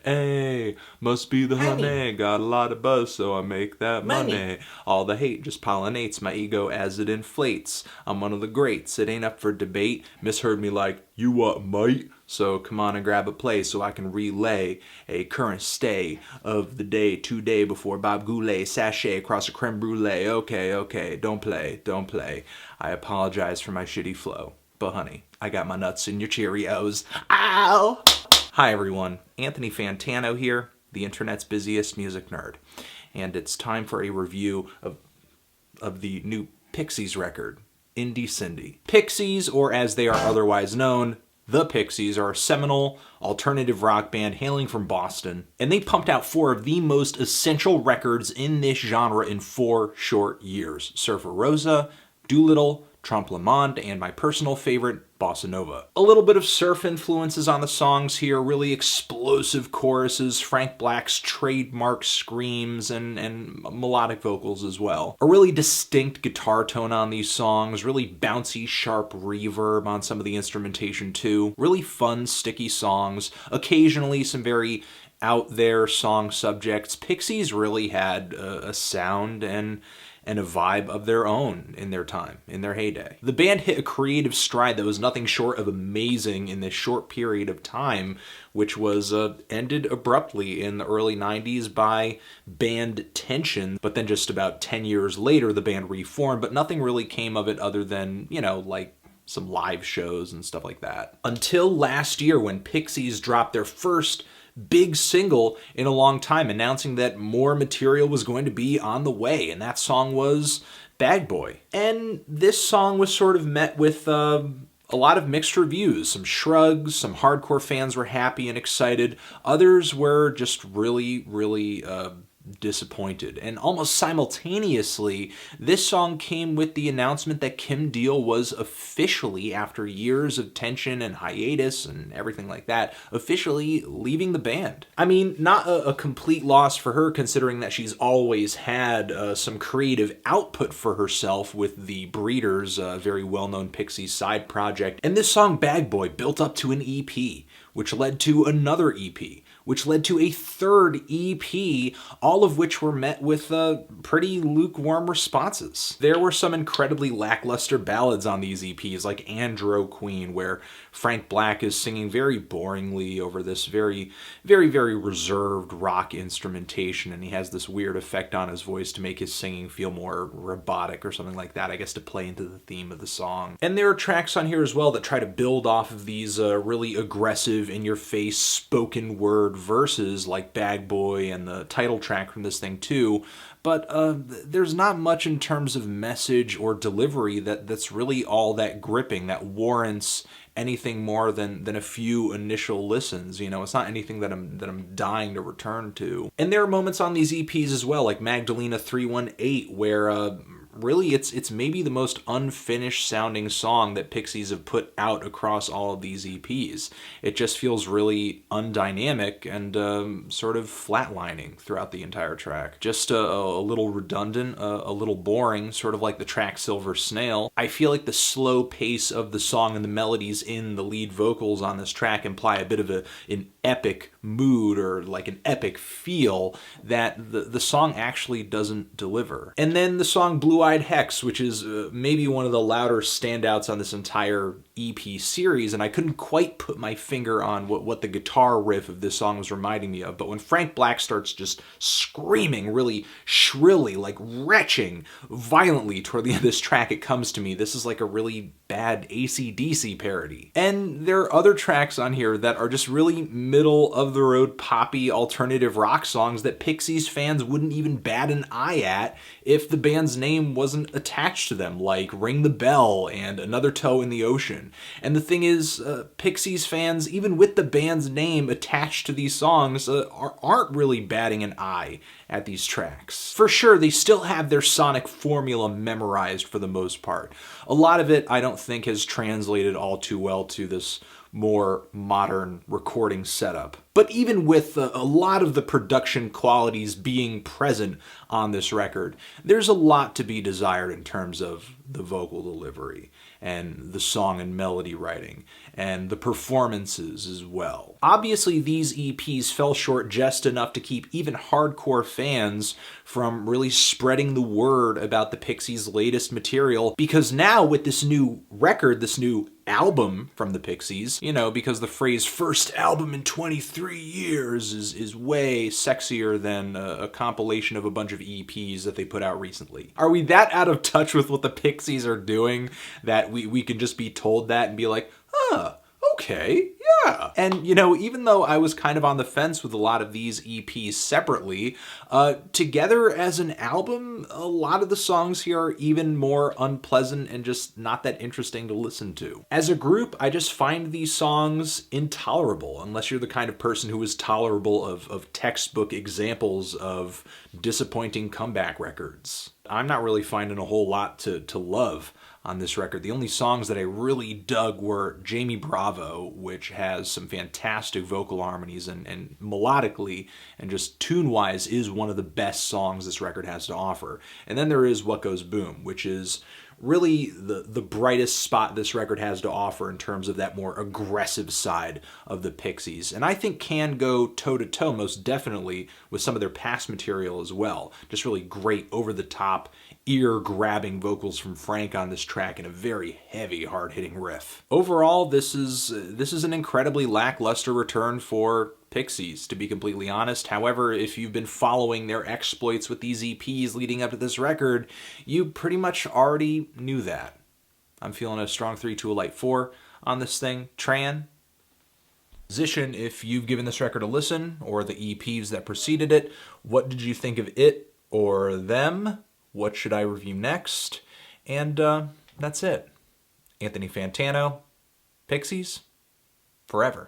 Hey, must be the honey. Got a lot of buzz, so I make that money. All the hate just pollinates my ego as it inflates. I'm one of the greats, it ain't up for debate. Misheard me like, you what, mate? So come on and grab a play so I can relay a current stay of the day today before Bob Goulet sachet across a creme brulee. Okay, don't play. I apologize for my shitty flow. But honey, I got my nuts in your Cheerios. Ow! Hi everyone, Anthony Fantano here, the internet's busiest music nerd. And it's time for a review of the new Pixies record, Indie Cindy. Pixies, or as they are otherwise known, the Pixies, are a seminal alternative rock band hailing from Boston, and they pumped out 4 of the most essential records in this genre in 4 short years. Surfer Rosa, Doolittle, Trompe Le Monde, and my personal favorite, Bossa Nova. A little bit of surf influences on the songs here, really explosive choruses, Frank Black's trademark screams, and melodic vocals as well. A really distinct guitar tone on these songs, really bouncy, sharp reverb on some of the instrumentation too. Really fun, sticky songs, occasionally some very out there song subjects. Pixies really had a sound and a vibe of their own in their time, in their heyday. The band hit a creative stride that was nothing short of amazing in this short period of time, which was ended abruptly in the early 90s by band tension, but then just about 10 years later the band reformed, but nothing really came of it other than, like some live shows and stuff like that. Until last year when Pixies dropped their first big single in a long time, announcing that more material was going to be on the way, and that song was Bag Boy. And this song was sort of met with a lot of mixed reviews. Some shrugs, some hardcore fans were happy and excited, others were just really disappointed. And almost simultaneously, this song came with the announcement that Kim Deal was officially, after years of tension and hiatus and everything like that, officially leaving the band. I mean, not a complete loss for her, considering that she's always had some creative output for herself with the Breeders, very well-known Pixies side project. And this song, Bag Boy, built up to an EP, which led to another EP, which led to a third EP, all of which were met with pretty lukewarm responses. There were some incredibly lackluster ballads on these EPs, like Andro Queen, where Frank Black is singing very boringly over this very reserved rock instrumentation, and he has this weird effect on his voice to make his singing feel more robotic or something like that, I guess to play into the theme of the song. And there are tracks on here as well that try to build off of these really aggressive, in-your-face, spoken word verses like Bag Boy and the title track from this thing too, but there's not much in terms of message or delivery that's really all that gripping, that warrants anything more than a few initial listens. It's not anything that I'm dying to return to. And there are moments on these EPs as well, like Magdalena 318, where really it's maybe the most unfinished sounding song that Pixies have put out across all of these EPs. It just feels really undynamic and sort of flatlining throughout the entire track. Just a little redundant, a little boring, sort of like the track Silver Snail. I feel like the slow pace of the song and the melodies in the lead vocals on this track imply a bit of an epic mood or like an epic feel that the song actually doesn't deliver. And then the song Blue-Eyed Hex, which is maybe one of the louder standouts on this entire EP series, and I couldn't quite put my finger on what the guitar riff of this song was reminding me of, but when Frank Black starts just screaming really shrilly, like retching violently toward the end of this track, it comes to me, this is like a really bad AC/DC parody. And there are other tracks on here that are just really middle-of-the-road poppy alternative rock songs that Pixies fans wouldn't even bat an eye at if the band's name wasn't attached to them, like Ring the Bell and Another Toe in the Ocean. And the thing is, Pixies fans, even with the band's name attached to these songs, aren't really batting an eye at these tracks. For sure, they still have their sonic formula memorized for the most part. A lot of it, I don't think, has translated all too well to this more modern recording setup. But even with a lot of the production qualities being present on this record, there's a lot to be desired in terms of the vocal delivery and the song and melody writing and the performances as well. Obviously, these EPs fell short just enough to keep even hardcore fans from really spreading the word about the Pixies' latest material, because now with this new record, this new album from the Pixies, you know, because the phrase first album in 23 years is way sexier than a compilation of a bunch of EPs that they put out recently. Are we that out of touch with what the Pixies are doing that we can just be told that and be like, huh, okay, yeah. And, you know, even though I was kind of on the fence with a lot of these EPs separately, together as an album, a lot of the songs here are even more unpleasant and just not that interesting to listen to. As a group, I just find these songs intolerable, unless you're the kind of person who is tolerable of textbook examples of disappointing comeback records. I'm not really finding a whole lot to love on this record. The only songs that I really dug were Jamie Bravo, which has some fantastic vocal harmonies and melodically and just tune-wise is one of the best songs this record has to offer. And then there is What Goes Boom, which is really the brightest spot this record has to offer in terms of that more aggressive side of the Pixies. And I think can go toe-to-toe most definitely with some of their past material as well. Just really great, over-the-top, ear-grabbing vocals from Frank on this track and a very heavy, hard-hitting riff. Overall, this is an incredibly lackluster return for Pixies, to be completely honest. However, if you've been following their exploits with these EPs leading up to this record, you pretty much already knew that. I'm feeling a strong 3 to a light 4 on this thing. Tran? Position, if you've given this record a listen, or the EPs that preceded it, what did you think of it or them? What should I review next? And that's it. Anthony Fantano, Pixies, forever.